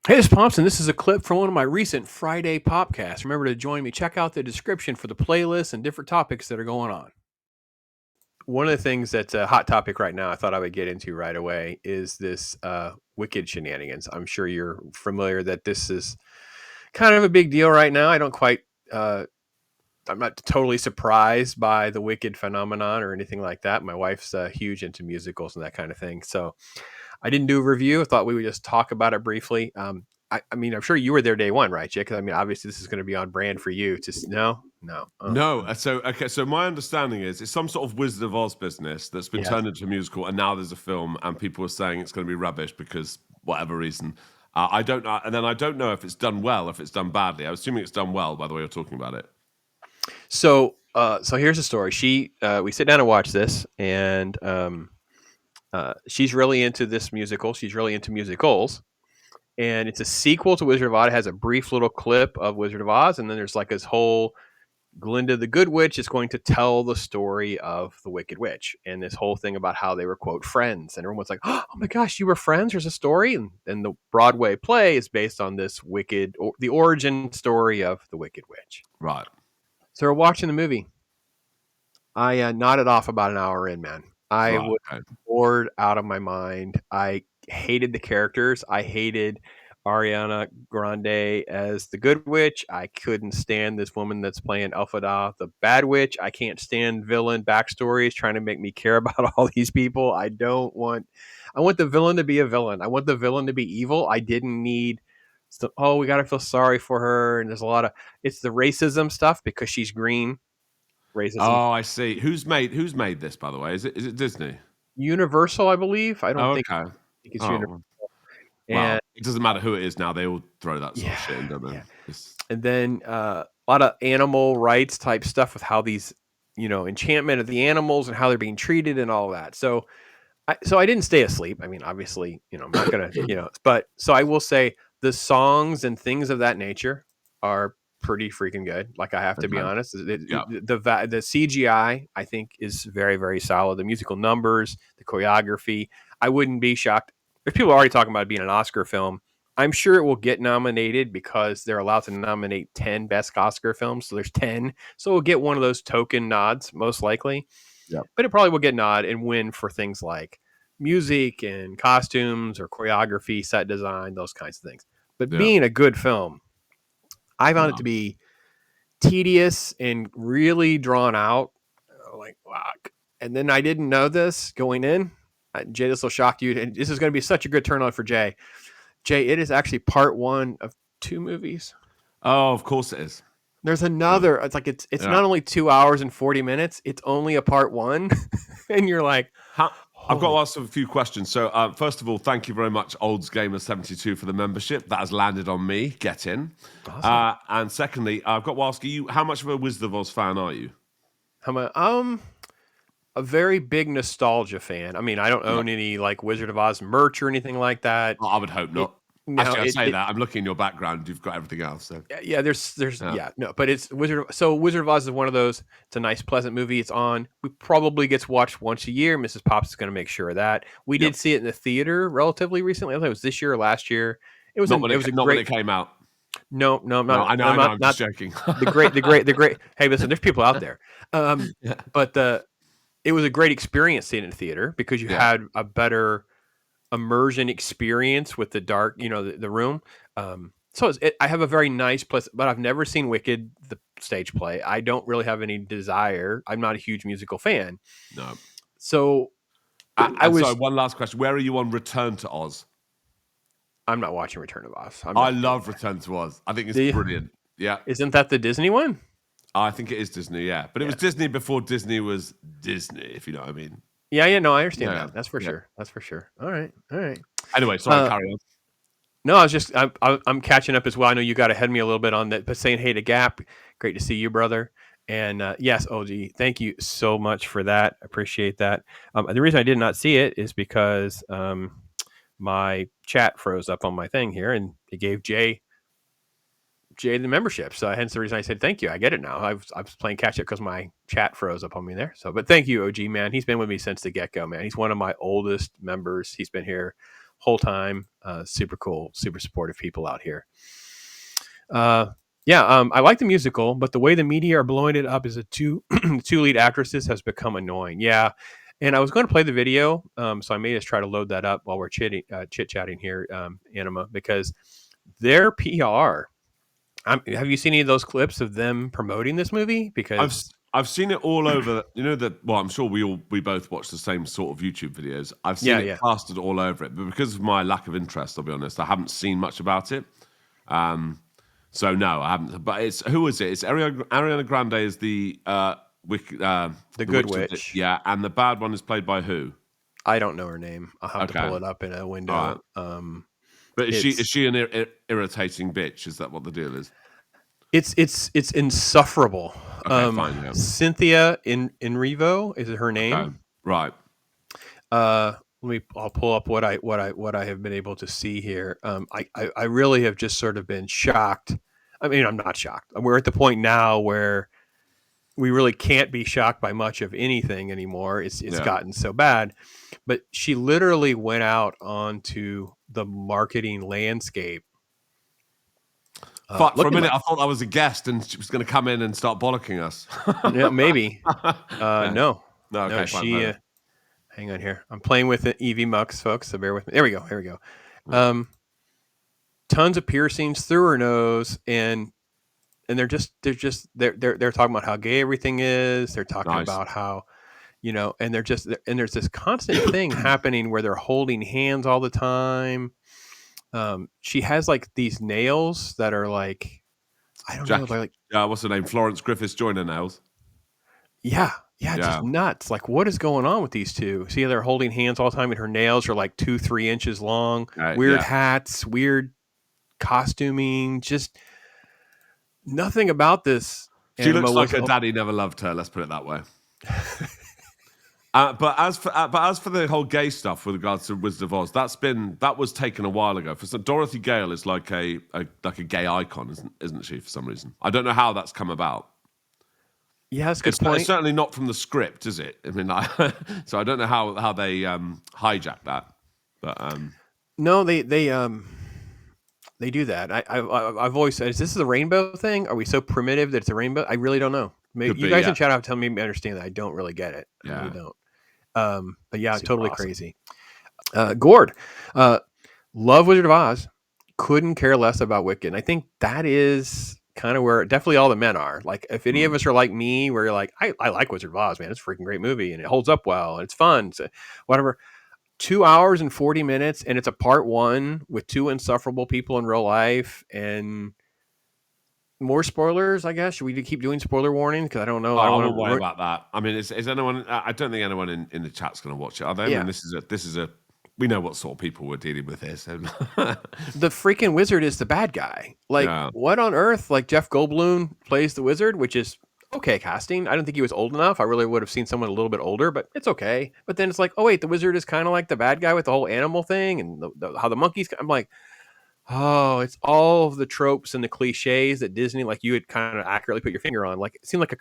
Hey, this is Thompson. This is a clip from one of my recent Friday Popcasts. Remember to join me. Check out the description for the playlist and different topics that are going on. One of the things that's a hot topic right now, I thought I would get into right away, is this Wicked shenanigans. I'm sure you're familiar that this is kind of a big deal right now. I don't quite, I'm not totally surprised by the Wicked phenomenon or anything like that. My wife's huge into musicals and that kind of thing. So I didn't do a review. I thought we would just talk about it briefly. I mean, I'm sure you were there day one, right, Jake? 'Cause, I mean, obviously, this is going to be on brand for you. Just no. Oh, No, so my understanding is it's some sort of Wizard of Oz business that's been yes. turned into a musical, and now there's a film, and people are saying it's going to be rubbish because whatever reason. I don't know, and then I don't know if it's done well, if it's done badly. I'm assuming it's done well by the way you're talking about it. So here's the story. We sit down and watch this, and she's really into this musical. She's really into musicals, and it's a sequel to Wizard of Oz. It has a brief little clip of Wizard of Oz, and then there's like this whole Glinda the Good Witch is going to tell the story of the Wicked Witch and this whole thing about how they were, quote, friends. And everyone's like, oh my gosh, you were friends? There's a story. And the Broadway play is based on this the origin story of the Wicked Witch. Right. So we're watching the movie. I nodded off about an hour in, man. I Right. was Okay. bored out of my mind. I hated the characters. I hated Ariana Grande as the good witch. I couldn't stand this woman that's playing Elphaba, the bad witch. I can't stand villain backstories trying to make me care about all these people. I want the villain to be a villain. I want the villain to be evil. I didn't need we got to feel sorry for her. And there's it's the racism stuff because she's green. Racism. Oh, I see. Who's made this, by the way? Is it Disney? Universal, I believe. I don't Oh, think okay. it's Universal. Oh, And well, it doesn't matter who it is now. They all throw that sort yeah, of shit in, don't yeah. they? And then a lot of animal rights type stuff with how these, enchantment of the animals and how they're being treated and all that. So I didn't stay asleep. I mean, obviously, I'm not gonna, but so I will say the songs and things of that nature are pretty freaking good. Like I have to be Okay. honest, Yeah. the CGI I think is very very solid. The musical numbers, the choreography. I wouldn't be shocked if people are already talking about it being an Oscar film. I'm sure it will get nominated because they're allowed to nominate 10 best Oscar films. So there's 10. So we'll get one of those token nods, most likely. Yeah. But it probably will get nod and win for things like music and costumes or choreography, set design, those kinds of things. But Yeah. being a good film, I found it to No. be tedious and really drawn out. Like, wow. And then I didn't know this going in. Jay, this will shock you. And this is going to be such a good turn on for Jay. Jay, it is actually part one of two movies. Oh, of course it is. There's Yeah. another. It's like it's Yeah. not only 2 hours and 40 minutes. It's only a part one, and you're like, I've got holy. to ask a few questions. So, first of all, thank you very much, Olds Gamer 72, for the membership. That has landed on me. Get in. Awesome. And secondly, I've got to ask you, how much of a Wizard of Oz fan are you? I'm a very big nostalgia fan. I mean, I don't Yeah. own any like Wizard of Oz merch or anything like that. Oh, I would hope It not. no, Actually, I say it that. I'm looking in your background. You've got everything else. So, yeah. There's yeah. yeah no, but it's Wizard of Oz is one of those. It's a nice, pleasant movie. It's on. We probably gets watched once a year. Mrs. Pops is going to make sure of that. We Yep. did see it in the theater relatively recently. I think it was this year or last year. Not when It was a not when great. it came out. No, I'm No, not. I know. I'm I know. not. I'm just Not joking. the great. Hey, listen, there's people out there. Yeah. But it was a great experience seeing it in theater because you Yeah. had a better immersion experience with the dark, the room. I have a very nice place, but I've never seen Wicked, the stage play. I don't really have any desire. I'm not a huge musical fan. No. So I And sorry, was, one last question. Where are you on Return to Oz? I'm not watching Return of Oz. I'm I not doing love Return to Oz. I think it's that. brilliant. Yeah. Isn't that the Disney one? I think it is Disney, yeah. But it Yeah. was Disney before Disney was Disney, if you know what I mean. Yeah. No, I understand Yeah. that. That's for Yeah. sure. That's for sure. All right. All right. Anyway, sorry, Uh, carry on. no, I'm catching up as well. I know you got ahead of me a little bit on that, but saying hey to Gap, great to see you, brother. And yes, OG, thank you so much for that. Appreciate that. And the reason I did not see it is because my chat froze up on my thing here, and it gave Jay the membership. So hence the reason I said thank you. I get it now. I was playing catch up because my chat froze up on me there. So, but thank you, OG man. He's been with me since the get go, man. He's one of my oldest members. He's been here whole time. Super cool, super supportive people out here. I like the musical, but the way the media are blowing it up as a two lead actresses has become annoying. Yeah, and I was going to play the video, so I may just try to load that up while we're chit chatting here, Anima, because their PR. Have you seen any of those clips of them promoting this movie? Because I've seen it all over. You know that. Well, I'm sure we both watch the same sort of YouTube videos. I've seen it yeah, plastered all over it, but because of my lack of interest, I'll be honest, I haven't seen much about it. So no, I haven't. But who is it? It's Ariana Grande is the the Good Witch. Witch. Yeah, and the bad one is played by who? I don't know her name. I'll have to Okay, pull it up in a all window. right. But is It's she an irritating bitch? Is that what the deal is? it's insufferable. Okay, fine. Yeah. Cynthia in Revo is her Okay, name. right. I'll pull up what I have been able to see here. I really have just sort of been shocked. I mean, I'm not shocked. We're at the point now where we really can't be shocked by much of anything anymore. It's Yeah. gotten so bad. But she literally went out onto the marketing landscape. Fuck, for a minute, I thought I was a guest and she was going to come in and start bollocking us. Yeah, maybe. Okay. No. No, okay, fine. She. Hang on here. I'm playing with the EV Mux, folks. So bear with me. There we go. Here we go. Tons of piercings through her nose, and they're talking about how gay everything is. They're talking Nice. about how, and there's this constant thing happening where they're holding hands all the time. She has like these nails that are like, I don't know, like what's her name? Florence Griffiths Joyner nails. Yeah, just nuts. Like, what is going on with these two? See, they're holding hands all the time, and her nails are like 2-3 inches long. Weird hats, weird costuming. Just nothing about this. She looks like her daddy never loved her. Let's put it that way. But as for the whole gay stuff with regards to Wizard of Oz, that was taken a while ago. Dorothy Gale is like a gay icon, isn't she? For some reason, I don't know how that's come about. Yeah, that's a good point. It's certainly not from the script, is it? I mean, so I don't know how they hijack that. But no, they do that. I've always said, is this a rainbow thing? Are we so primitive that it's a rainbow? I really don't know. Maybe you guys in chat have to tell me understand that. I don't really get it. I really don't. But yeah, it's totally awesome. Crazy. Gord, love Wizard of Oz. Couldn't care less about Wicked. And I think that is kind of where definitely all the men are. Like, if any of us are like me, where you're like, I like Wizard of Oz, man. It's a freaking great movie, and it holds up well, and it's fun. So whatever. 2 hours and 40 minutes, and it's a part one with two insufferable people in real life, and more spoilers, I guess. Should we keep doing spoiler warning? Because I don't know. I won't worry about that. I mean, is anyone? I don't think anyone in the chat's going to watch it, are they? Yeah. I mean, this is a. We know what sort of people we're dealing with here. So. The freaking wizard is the bad guy. Like, what on earth? Like, Jeff Goldblum plays the wizard, which is okay casting. I don't think he was old enough. I really would have seen someone a little bit older, but it's okay. But then it's like, oh wait, the wizard is kind of like the bad guy with the whole animal thing and how the monkeys. I'm like, oh, it's all of the tropes and the cliches that Disney, like, you had kind of accurately put your finger on. Like, it seemed like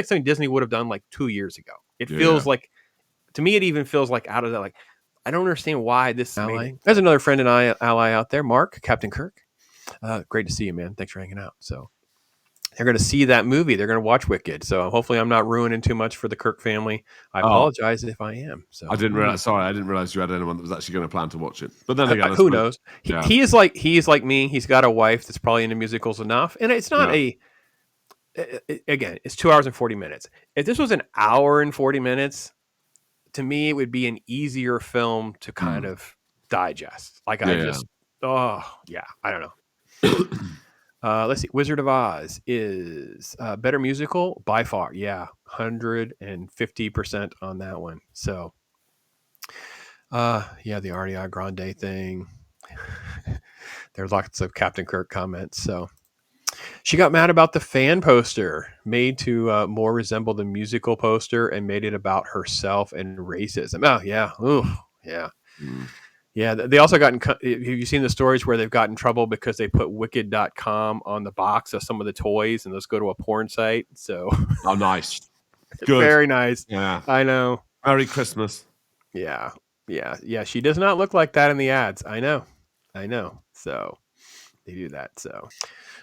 something Disney would have done like 2 years ago. It feels like, to me, it even feels like out of that. Like, I don't understand why this ally. There's another friend and ally out there, Mark, Captain Kirk. Great to see you, man. Thanks for hanging out. So they're going to see that movie. They're going to watch Wicked. So hopefully I'm not ruining too much for the Kirk family. I apologize if I am. So I didn't realize. Sorry, I didn't realize you had anyone that was actually going to plan to watch it. But then again, who knows? He is like me. He's got a wife that's probably into musicals enough, and it's not again, it's 2 hours and 40 minutes. If this was an hour and 40 minutes, to me, it would be an easier film to kind of digest. Like, I don't know. Let's see. Wizard of Oz is a better musical by far. Yeah, 150% on that one. So, the Ariana Grande thing. There's lots of Captain Kirk comments. So, she got mad about the fan poster made to more resemble the musical poster and made it about herself and racism. Oh, yeah. Ooh, yeah. Yeah. They also have you seen the stories where they've got in trouble because they put wicked.com on the box of some of the toys and those go to a porn site? So, oh, nice. Good. Very nice. Yeah. I know. Merry Christmas. Yeah. Yeah. She does not look like that in the ads. I know. So they do that. So,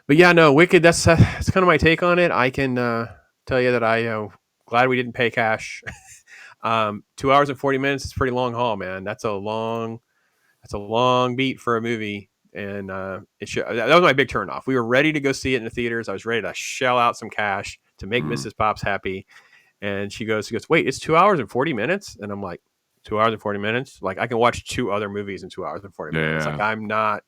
but yeah, no, Wicked. That's kind of my take on it. I can tell you that glad we didn't pay cash. 2 hours and 40 minutes is a pretty long haul, man. That's a long beat for a movie. And that was my big turnoff. We were ready to go see it in the theaters. I was ready to shell out some cash to make Mrs. Pops happy. And she goes, wait, it's 2 hours and 40 minutes? And I'm like, 2 hours and 40 minutes? Like, I can watch 2 other movies in 2 hours and 40 minutes. Like, I'm not.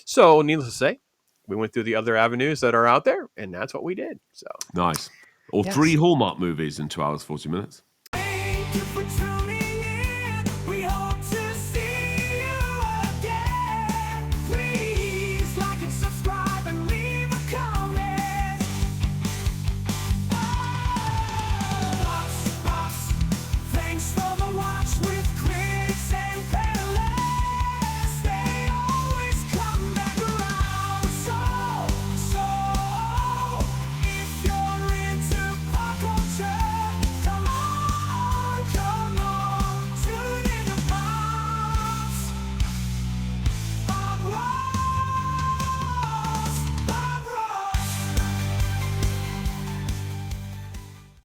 So, needless to say, we went through the other avenues that are out there, and that's what we did. So nice. Or 3 Hallmark movies in 2 hours, 40 minutes.